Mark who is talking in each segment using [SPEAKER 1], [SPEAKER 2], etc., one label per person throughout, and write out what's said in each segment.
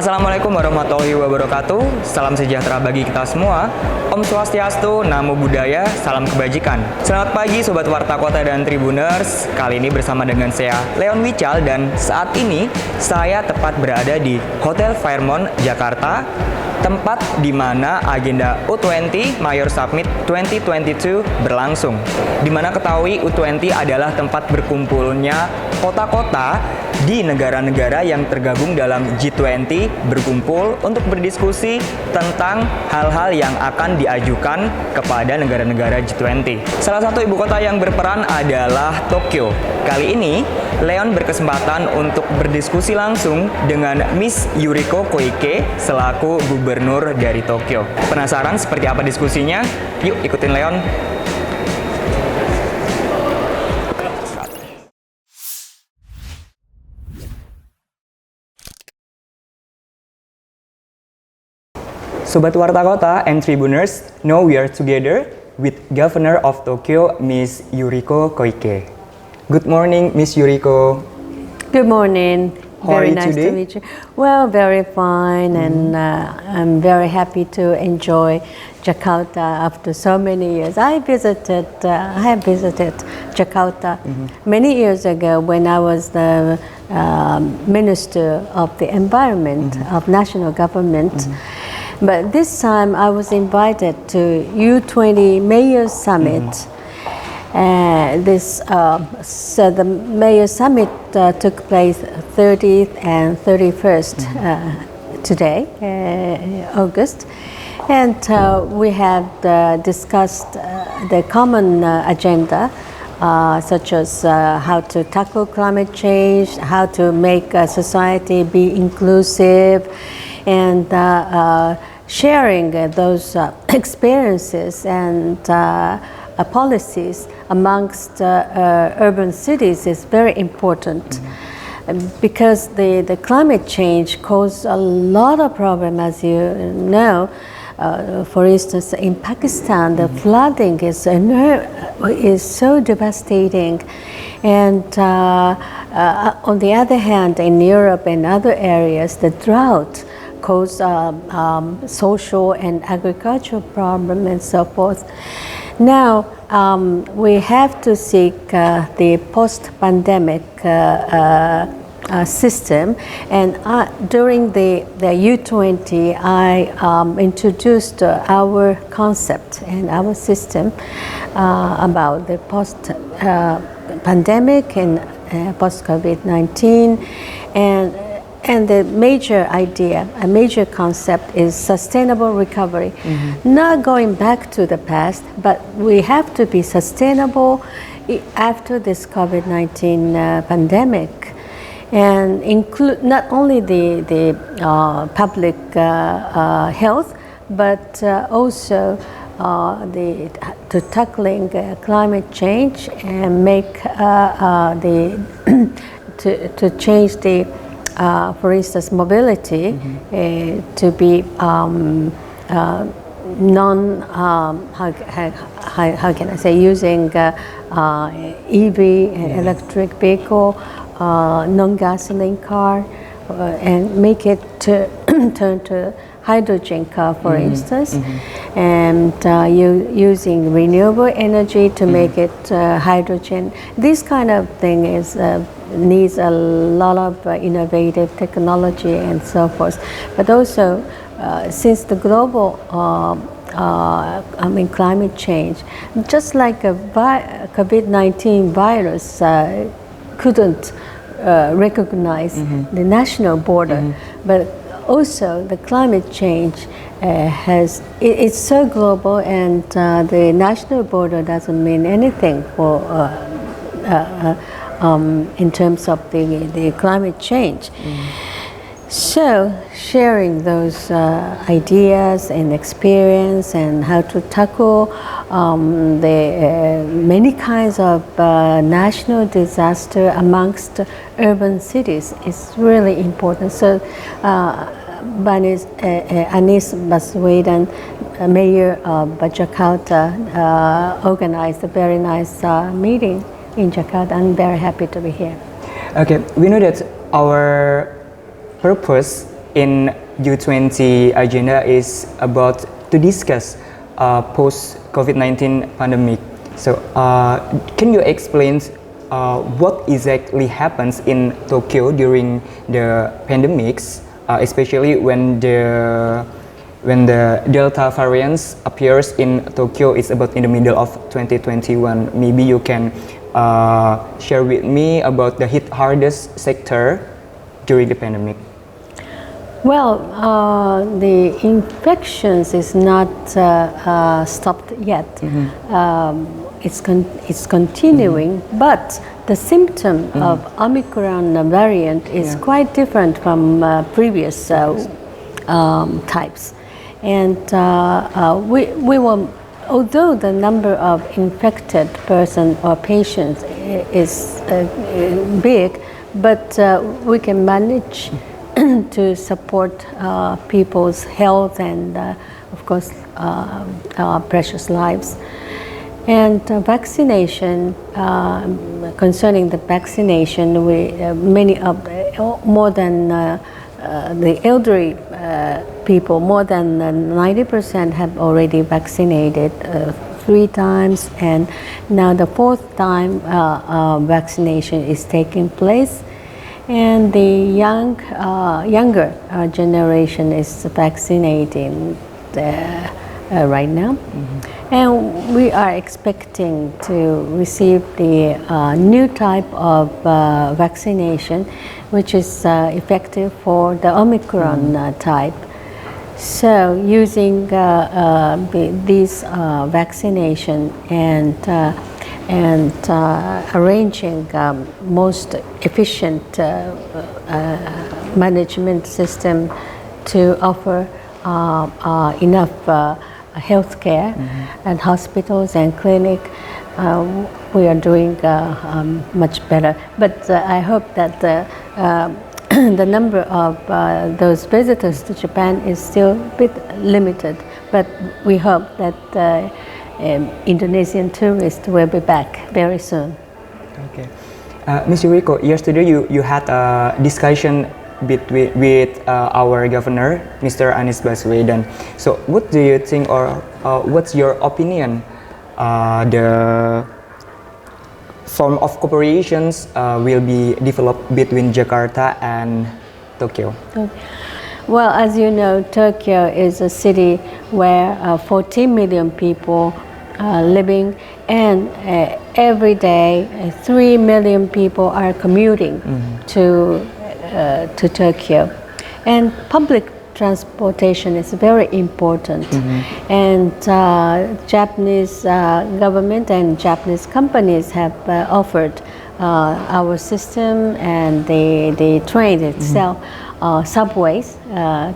[SPEAKER 1] Assalamualaikum warahmatullahi wabarakatuh. Salam sejahtera bagi kita semua. Om Swastiastu, Namo Buddhaya, salam kebajikan. Selamat pagi Sobat Warta Kota dan Tribuners. Kali ini bersama dengan saya, Leon Wical, dan saat ini saya tepat berada di Hotel Fairmont, Jakarta, tempat di mana agenda U20 Mayor Summit 2022 berlangsung. Di mana ketahui U20 adalah tempat berkumpulnya kota-kota di negara-negara yang tergabung dalam G20 berkumpul untuk berdiskusi tentang hal-hal yang akan diajukan kepada negara-negara G20. Salah satu ibu kota yang berperan adalah Tokyo. Kali ini, Leon berkesempatan untuk berdiskusi langsung dengan Miss Yoriko Koike selaku Gubernur dari Tokyo. Penasaran seperti apa diskusinya? Yuk ikutin Leon. Sobat Warta Kota and Tribuners, now we are together with Governor of Tokyo, Miss Yoriko Koike. Good morning, Miss Yoriko.
[SPEAKER 2] Good morning.
[SPEAKER 1] How are
[SPEAKER 2] Very
[SPEAKER 1] you
[SPEAKER 2] nice
[SPEAKER 1] today?
[SPEAKER 2] to meet you. Well, very fine, and I'm very happy to enjoy Jakarta after so many years. I have visited Jakarta many years ago when I was the Minister of the Environment of national government. But this time I was invited to U20 Mayor Summit. So the Mayor Summit took place 30th and 31st today, August. And we had discussed the common agenda, such as how to tackle climate change, how to make society be inclusive, and sharing those experiences and policies amongst urban cities is very important. Because the climate change caused a lot of problems, as you know. For instance, in Pakistan, the flooding is so devastating. And on the other hand, in Europe and other areas, the drought cause social and agricultural problems and so forth. Now, we have to seek the post-pandemic system, and during the U20, I introduced our concept and our system about the post-pandemic and post-COVID-19, and the major idea, a major concept is sustainable recovery. Not going back to the past, but we have to be sustainable after this COVID-19 pandemic, and include not only the public health, but also to tackling climate change and make to change the for instance, mobility to be how can I say, using EV, electric vehicle, non-gasoline car, and make it to turn to hydrogen car, for instance, and using renewable energy to make it hydrogen. This kind of thing needs a lot of innovative technology and so forth. But also, since the global climate change, just like a COVID-19 virus couldn't recognize the national border, but also the climate change it's so global, and the national border doesn't mean anything for in terms of the climate change. So sharing those ideas and experience and how to tackle the many kinds of national disaster amongst urban cities is really important. So Anies Baswedan, Mayor of Jakarta, organized a very nice meeting in Jakarta. I'm very happy to be here.
[SPEAKER 1] Okay, we know that our purpose in U20 agenda is about to discuss post COVID-19 pandemic. So can you explain what exactly happens in Tokyo during the pandemics, especially when the Delta variant appears in Tokyo? It's about in the middle of 2021. Maybe you can share with me about the hit hardest sector during the pandemic.
[SPEAKER 2] Well, the infections is not stopped yet. It's continuing, but the symptom of Omicron variant is quite different from previous types. And we will, although the number of infected person or patients is big, but we can manage to support people's health and, of course, precious lives. And vaccination, concerning the vaccination, more than the elderly people, more than 90% have already vaccinated 3 times, and now the 4th time vaccination is taking place. And the younger generation is vaccinating right now. And we are expecting to receive the new type of vaccination, which is effective for the Omicron type. So using these vaccination and arranging most efficient management system to offer enough health care and hospitals and clinic, we are doing much better. But I hope that the number of those visitors to Japan is still a bit limited, but we hope that Indonesian tourists will be back very soon.
[SPEAKER 1] Okay. Ms. Yoriko, yesterday you had a discussion with our governor, Mr. Anies Baswedan. So what do you think, or what's your opinion, the form of cooperations will be developed between Jakarta and Tokyo?
[SPEAKER 2] Well, as you know, Tokyo is a city where 14 million people are living, and every day 3 million people are commuting to Tokyo. And public transportation is very important. And Japanese government and Japanese companies have offered our system and the train itself, subways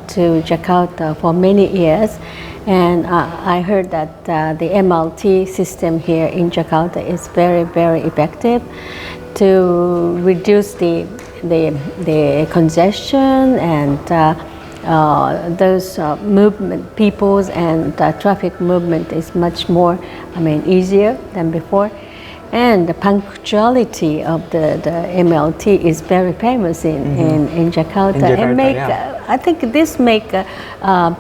[SPEAKER 2] to Jakarta for many years. And I heard that the MRT system here in Jakarta is very, very effective to reduce the congestion and those movement, people's and traffic movement is much more, easier than before. And the punctuality of the MLT is very famous in Jakarta.
[SPEAKER 1] In Jakarta,
[SPEAKER 2] I think this make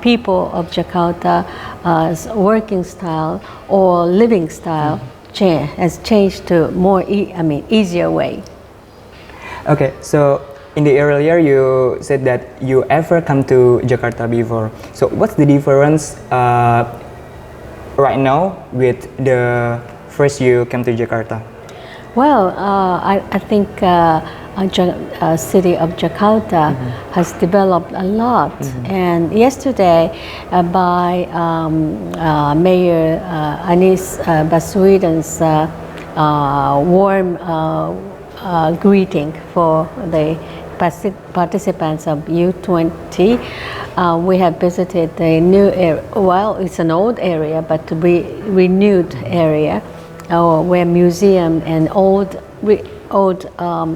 [SPEAKER 2] people of Jakarta's working style or living style has changed to more easier way.
[SPEAKER 1] Okay, so in the earlier you said that you ever come to Jakarta before. So what's the difference right now with the first you came to Jakarta?
[SPEAKER 2] Well, I think city of Jakarta has developed a lot. And yesterday, by Mayor Anies Baswedan's warm greeting for the participants of U20, we have visited a new area. Well, it's an old area, but renewed area, where museum and old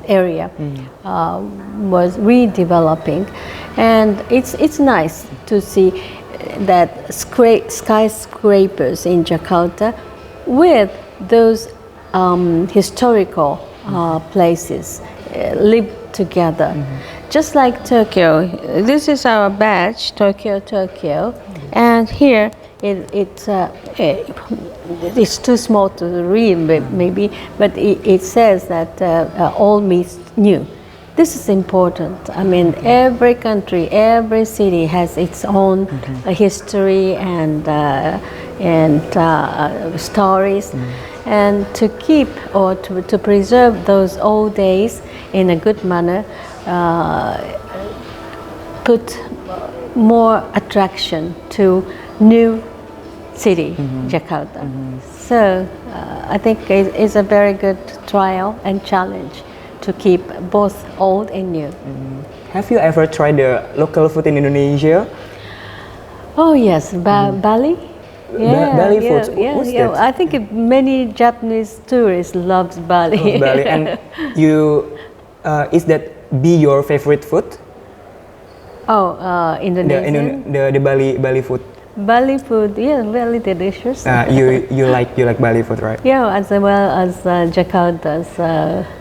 [SPEAKER 2] area was redeveloping, and it's nice to see that skyscrapers in Jakarta with those historical places live together. just like Tokyo, this is our badge, Tokyo, Tokyo, and here it's too small to read maybe, but it says that all meets new. This is important. I mean, every country, every city has its own history and stories, and to keep or to preserve those old days in a good manner, put more attraction to new city, Jakarta. So I think it's a very good trial and challenge to keep both old and new.
[SPEAKER 1] Have you ever tried the local food in Indonesia?
[SPEAKER 2] Oh yes, Bali.
[SPEAKER 1] Bali food. What's that?
[SPEAKER 2] I think many Japanese tourists loves Bali.
[SPEAKER 1] Oh, Bali, and you is that be your favorite food?
[SPEAKER 2] Oh, Indonesian.
[SPEAKER 1] The Bali food.
[SPEAKER 2] Bali food, yeah, very delicious.
[SPEAKER 1] You like Bali food, right?
[SPEAKER 2] Yeah, as well as Jakarta's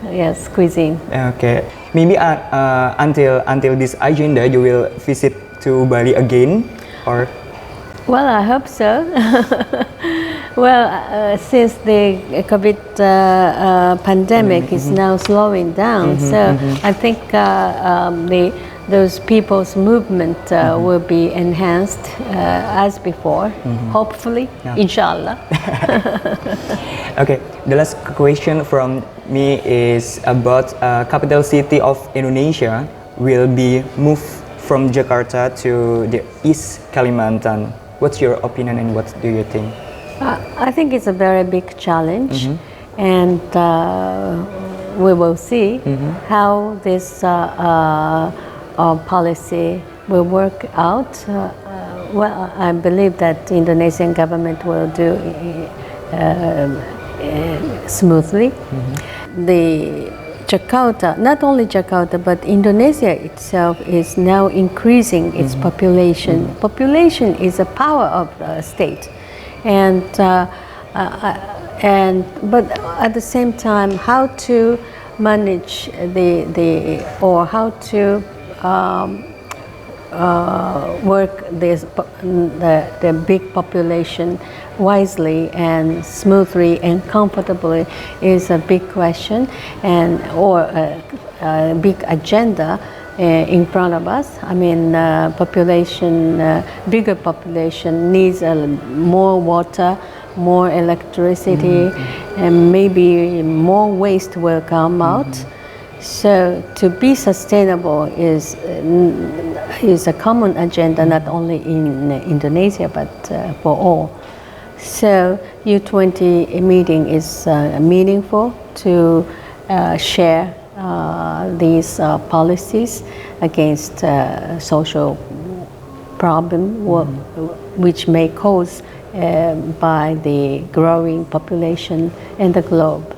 [SPEAKER 2] yes cuisine.
[SPEAKER 1] Okay, maybe until this agenda, you will visit to Bali again, or?
[SPEAKER 2] Well, I hope so. Well, since the COVID pandemic is now slowing down, so I think those people's movement will be enhanced as before, hopefully, inshallah.
[SPEAKER 1] Okay, the last question from me is about capital city of Indonesia will be moved from Jakarta to the East Kalimantan. What's your opinion and what do you think?
[SPEAKER 2] I think it's a very big challenge, and we will see how this policy will work out. Well, I believe that the Indonesian government will do smoothly. The Jakarta, not only Jakarta, but Indonesia itself is now increasing its population. Population is a power of the state, but at the same time, how to manage how to work the big population wisely and smoothly and comfortably is a big question, or a big agenda in front of us. I mean, bigger population needs more water, more electricity, and maybe more waste will come out. So to be sustainable is a common agenda, not only in Indonesia but for all. So U20 meeting is meaningful to share these policies against social problem which may cause by the growing population in the globe.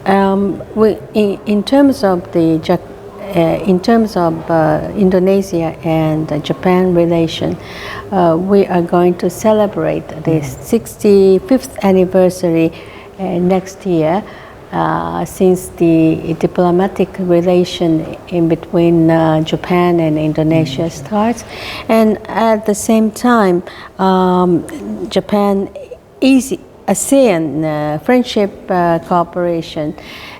[SPEAKER 2] In terms of Indonesia and Japan relation, we are going to celebrate the 65th anniversary next year, since the diplomatic relation in between Japan and Indonesia starts, and at the same time, Japan is ASEAN Friendship Cooperation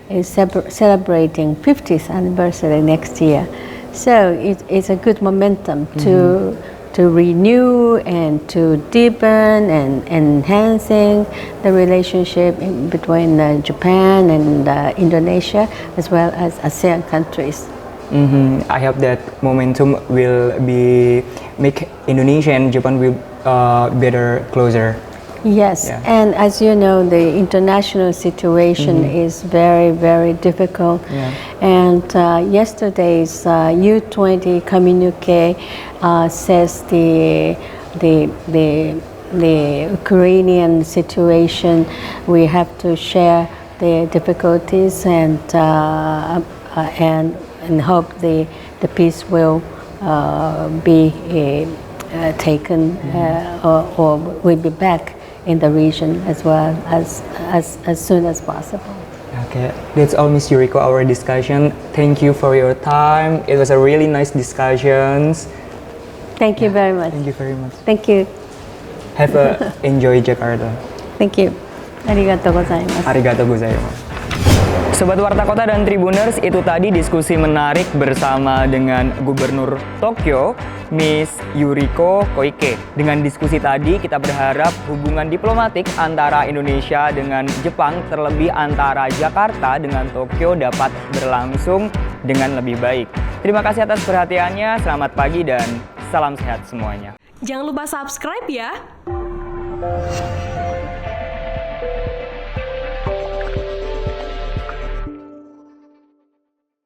[SPEAKER 2] is celebrating 50th anniversary next year. So it's a good momentum to renew and to deepen and enhancing the relationship between Japan and Indonesia, as well as ASEAN countries.
[SPEAKER 1] I hope that momentum will make Indonesia and Japan will better closer.
[SPEAKER 2] Yes,
[SPEAKER 1] Yeah.
[SPEAKER 2] and as you know, the international situation is very, very difficult.
[SPEAKER 1] Yeah.
[SPEAKER 2] And yesterday's U20 communique says the Ukrainian situation, we have to share the difficulties and hope the peace will be taken or will be back in the region as well as soon as possible.
[SPEAKER 1] Okay, that's all, Miss Yoriko, our discussion. Thank you for your time. It was a really nice discussions.
[SPEAKER 2] Thank you very much.
[SPEAKER 1] Thank you very much.
[SPEAKER 2] Thank you.
[SPEAKER 1] Have a enjoy Jakarta.
[SPEAKER 2] Thank you. Arigatou gozaimasu.
[SPEAKER 1] Arigatou gozaimasu. Sobat Warta Kota dan Tribuners, itu tadi diskusi menarik bersama dengan Gubernur Tokyo, Miss Yoriko Koike. Dengan diskusi tadi, kita berharap hubungan diplomatik antara Indonesia dengan Jepang, terlebih antara Jakarta dengan Tokyo, dapat berlangsung dengan lebih baik. Terima kasih atas perhatiannya, selamat pagi dan salam sehat semuanya.
[SPEAKER 3] Jangan lupa subscribe ya.